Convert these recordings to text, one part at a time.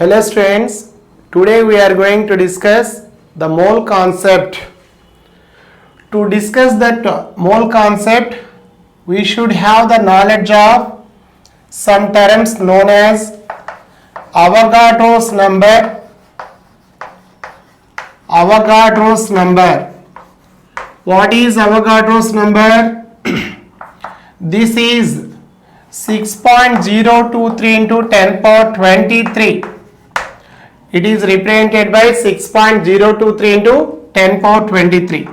Hello students, today we are going to discuss the mole concept. To discuss that mole concept, we should have the knowledge of some terms known as Avogadro's number. Avogadro's number. What is Avogadro's number? This is 6.023 into 10 power 23. It is represented by 6.023 into 10 power 23.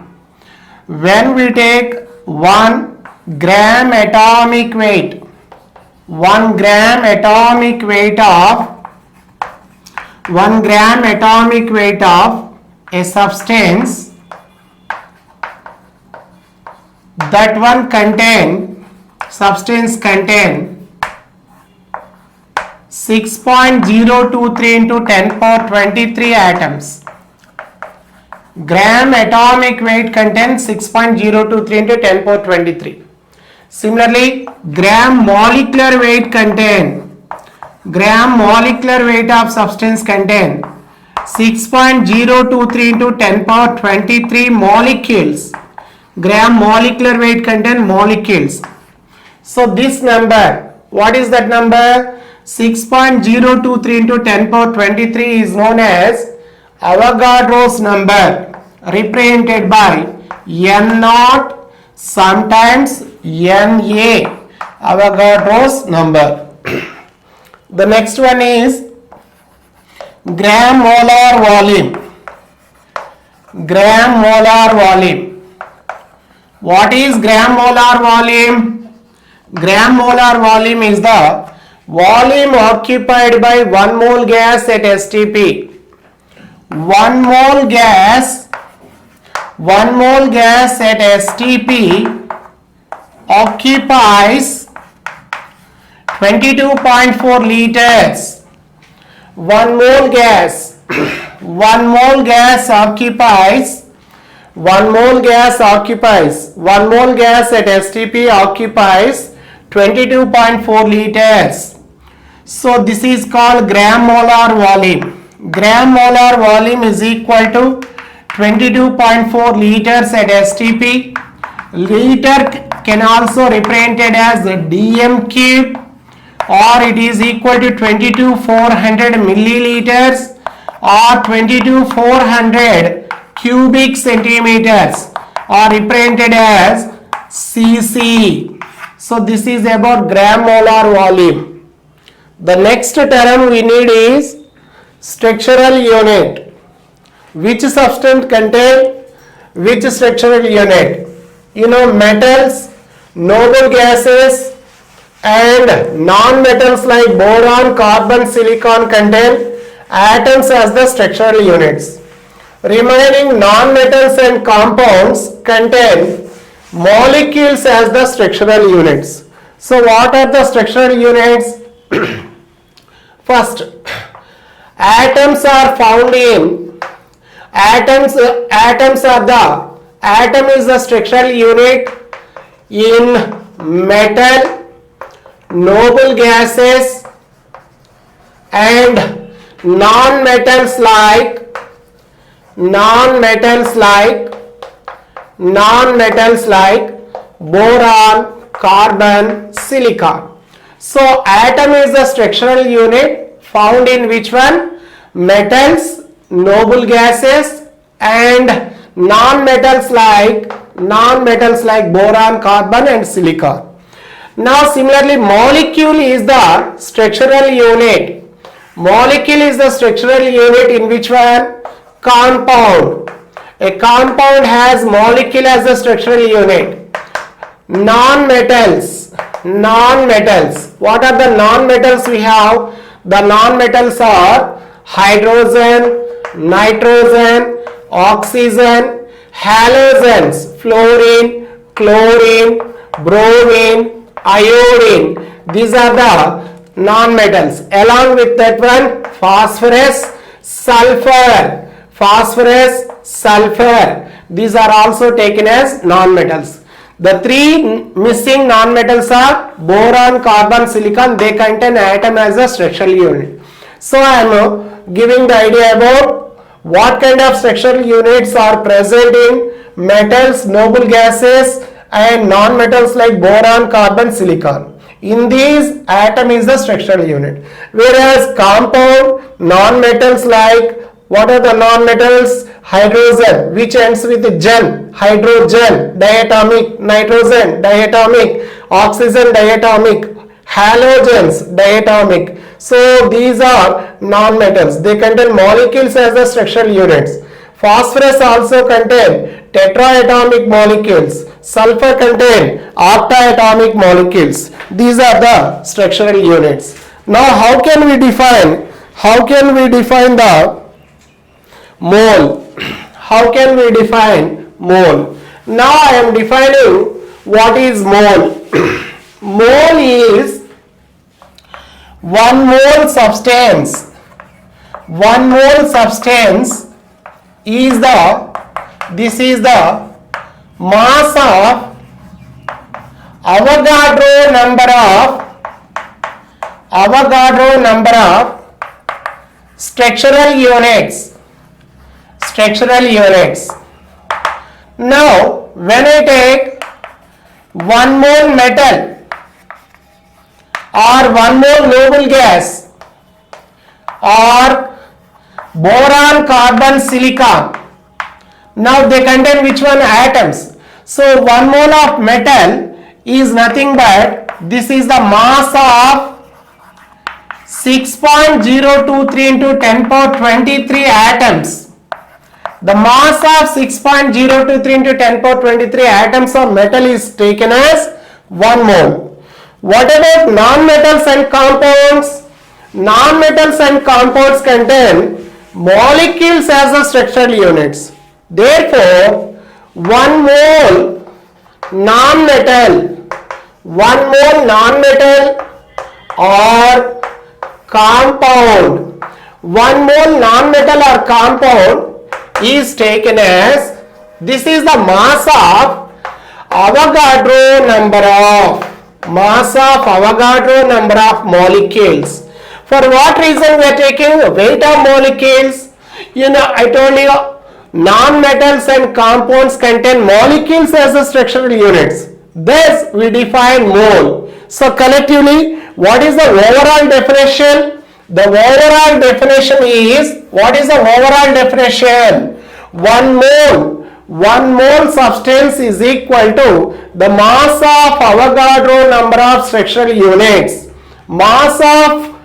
When we take 1 gram atomic weight, 1 gram atomic weight of 1 gram atomic weight of a substance, that one substance contain 6.023 into 10 power 23 atoms. Gram atomic weight contains 6.023 into 10 power 23. Similarly, gram molecular weight of substance contain 6.023 into 10 power 23 molecules. Gram molecular weight contain molecules. So this number, what is that number? 6.023 into 10 power 23 is known as Avogadro's number, represented by N0, sometimes Na, Avogadro's number. The next one is gram molar volume. Gram molar volume. What is gram molar volume? Gram molar volume is the volume occupied by 1 mole gas at STP. 1 mole gas at STP occupies 22.4 liters. 1 mole gas at STP occupies 22.4 liters. So this is called gram molar volume. Gram molar volume is equal to 22.4 liters at STP. Liter can also represented as dm cube, or it is equal to 22,400 milliliters or 22,400 cubic centimeters, or represented as cc. So this is about gram molar volume. The next term we need is structural unit. Which substance contain which structural unit? Metals, noble gases and non-metals like boron, carbon, silicon contain atoms as the structural units. Remaining non-metals and compounds contain molecules as the structural units. So what are the structural units? First, atoms are found in atom is the structural unit in metal, noble gases and non-metals like boron, carbon, silicon. So atom is the structural unit found in which one? Metals, noble gases and non-metals like boron, carbon and silicon. Now similarly, molecule is the structural unit. Molecule is the structural unit in which one? Compound. A compound has molecule as the structural unit. Non-metals. What are the non-metals we have? The non-metals are hydrogen, nitrogen, oxygen, halogens, fluorine, chlorine, bromine, iodine. These are the non-metals. Along with that one, phosphorus, sulfur. These are also taken as non-metals. The three missing non-metals are boron, carbon, silicon. They contain atom as a structural unit. So I am giving the idea about what kind of structural units are present in metals, noble gases and non-metals like boron, carbon, silicon. In these, atom is the structural unit. Whereas compound, non-metals like, what are the non-metals? Hydrogen, which ends with gen, hydrogen, diatomic, nitrogen, diatomic, oxygen, diatomic, halogens, diatomic. So these are non-metals. They contain molecules as the structural units. Phosphorus also contain tetraatomic molecules. Sulfur contain octaatomic molecules. These are the structural units. Now how can we define the mole? How can we define mole? Now I am defining what is mole. Mole is 1 mole substance. 1 mole substance is this is the mass of Avogadro number of structural units. Now when I take 1 mole metal or 1 mole noble gas or boron, carbon, silicon, now they contain which one? Atoms. So 1 mole of metal is nothing but, this is the mass of 6.023 into 10 power 23 atoms. The mass of 6.023 into 10 power 23 atoms of metal is taken as 1 mole. What about non-metals and compounds? Non-metals and compounds contain molecules as the structural units. Therefore, 1 mole non-metal or compound, 1 mole non-metal or compound is taken as, this is the mass of Avogadro number of molecules. For what reason we are taking weight of molecules? I told you non-metals and compounds contain molecules as the structural units. Thus we define mole. So collectively, what is the overall definition? The overall definition is, what is the overall definition? 1 mole substance is equal to the mass of Avogadro number of structural units. Mass of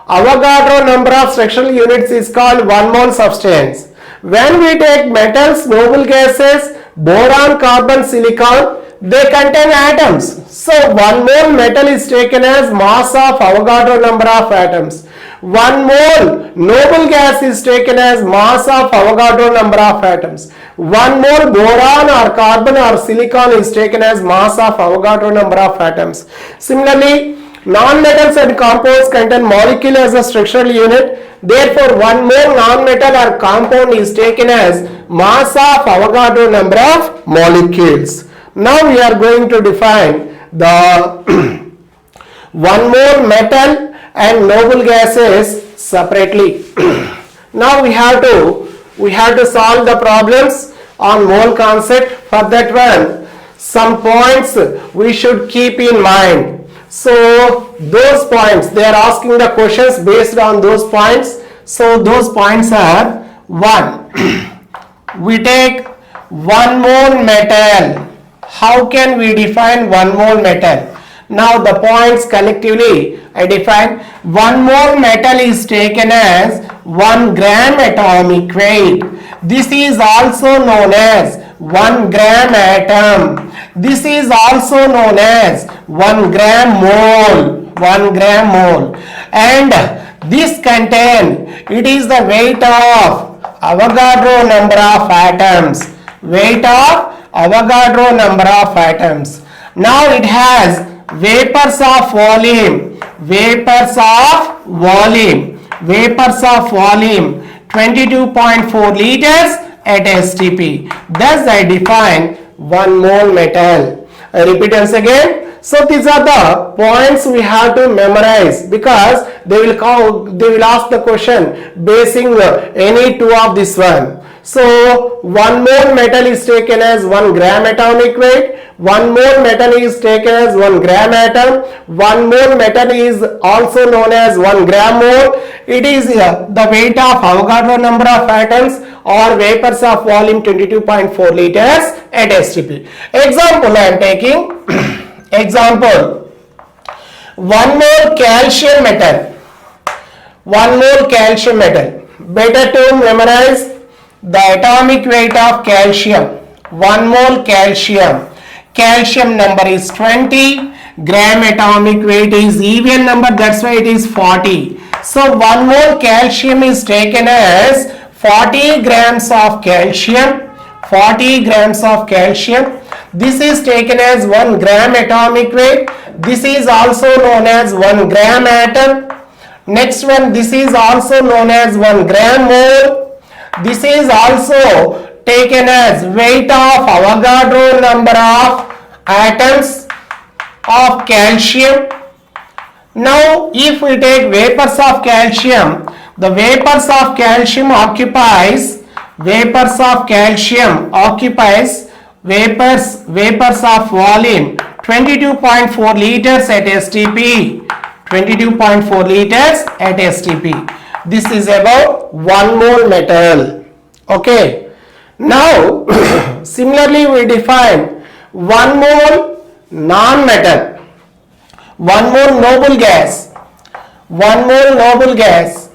Avogadro number of structural units is called 1 mole substance. When we take metals, noble gases, boron, carbon, silicon, they contain atoms. So 1 mole metal is taken as mass of Avogadro number of atoms. 1 mole noble gas is taken as mass of Avogadro number of atoms. 1 mole boron or carbon or silicon is taken as mass of Avogadro number of atoms. Similarly, non-metals and compounds contain molecule as a structural unit. Therefore, 1 mole non-metal or compound is taken as mass of Avogadro number of molecules. Now we are going to define the 1 mole metal and noble gases separately. Now we have to solve the problems on mole concept. For that one, some points we should keep in mind. So those points, they are asking the questions based on those points. So those points are: 1. We take 1 mole metal. How can we define 1 mole metal? Now the points collectively I define. 1 mole metal is taken as 1 gram atomic weight. This is also known as 1 gram atom. This is also known as 1 gram mole. 1 gram mole. And this contain, it is the weight of Avogadro number of atoms. Weight of Avogadro number of atoms. Now it has vapors of volume. Vapors of volume. 22.4 liters at STP. Thus I define 1 mole metal. I repeat once again. So these are the points we have to memorize, because they will ask the question basing any two of this one. So 1 mole metal is taken as 1 gram atomic weight, 1 mole metal is taken as 1 gram atom, 1 mole metal is also known as 1 gram mole. It is the weight of Avogadro number of atoms or vapors of volume 22.4 liters at STP. Example I am taking. Example, 1 mole calcium metal. 1 mole calcium metal. Better to memorize the atomic weight of calcium. 1 mole calcium. Calcium number is 20. Gram atomic weight is even number, that's why it is 40. So 1 mole calcium is taken as 40 grams of calcium. 40 grams of calcium. This is taken as 1 gram atomic weight. This is also known as 1 gram atom. Next one, this is also known as 1 gram mole. This is also taken as weight of Avogadro number of atoms of calcium. Now if we take vapors of calcium, the vapors of calcium occupies vapors of volume 22.4 liters at STP. 22.4 liters at STP. This is about 1 mole metal. Okay. Now similarly we define 1 mole non-metal, 1 mole noble gas, 1 mole noble gas.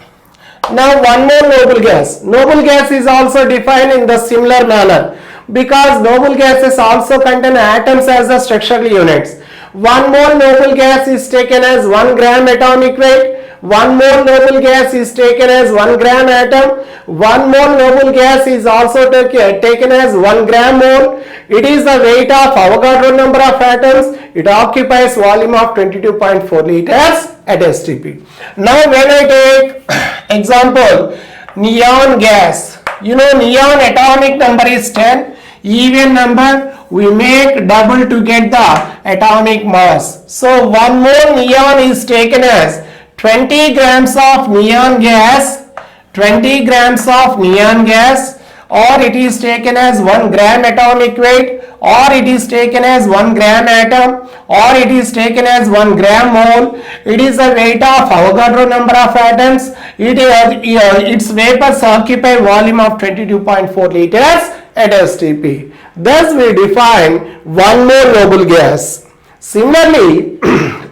Now 1 mole noble gas is also defined in the similar manner, because noble gases also contain atoms as the structural units. 1 mole noble gas is taken as 1 gram atomic weight. 1 mole noble gas is taken as 1 gram atom. 1 mole noble gas is also taken as 1 gram mole. It is the weight of Avogadro number of atoms. It occupies volume of 22.4 liters at STP. Now when I take example, neon gas. You know, neon atomic number is 10. Even number, we make double to get the atomic mass. So 1 mole neon is taken as 20 grams of neon gas, 20 grams of neon gas, or it is taken as 1 gram atomic weight, or it is taken as 1 gram atom, or it is taken as 1 gram mole. It is the weight of Avogadro number of atoms. Its vapors occupy volume of 22.4 liters at STP. Thus we define 1 mole noble gas. Similarly,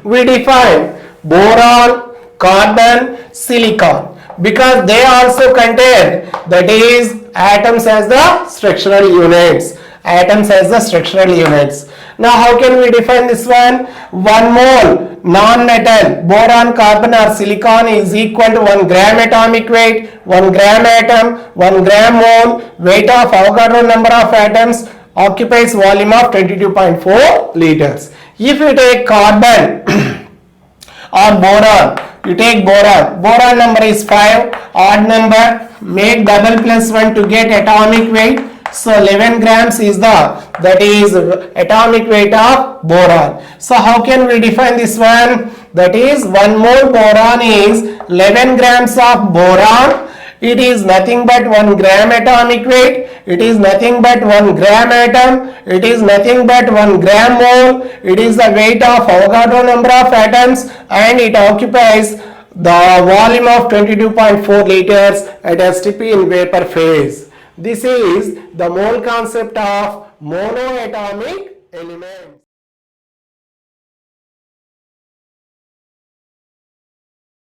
we define boron, carbon, silicon, because they also contain, that is, atoms as the structural units. Atoms as the structural units. Now how can we define this one? 1 mole non-metal, boron, carbon or silicon is equal to 1 gram atomic weight, 1 gram atom, 1 gram mole. Weight of Avogadro number of atoms occupies volume of 22.4 liters. If you take carbon or boron, you take boron number is 5, odd number, make double plus 1 to get atomic weight. So 11 grams is that is atomic weight of boron. So how can we define this one? That is 1 mole boron is 11 grams of boron. It is nothing but 1 gram atomic weight. It is nothing but 1 gram atom. It is nothing but 1 gram mole. It is the weight of Avogadro number of atoms, and it occupies the volume of 22.4 liters at STP in vapor phase. This is the mole concept of monoatomic elements.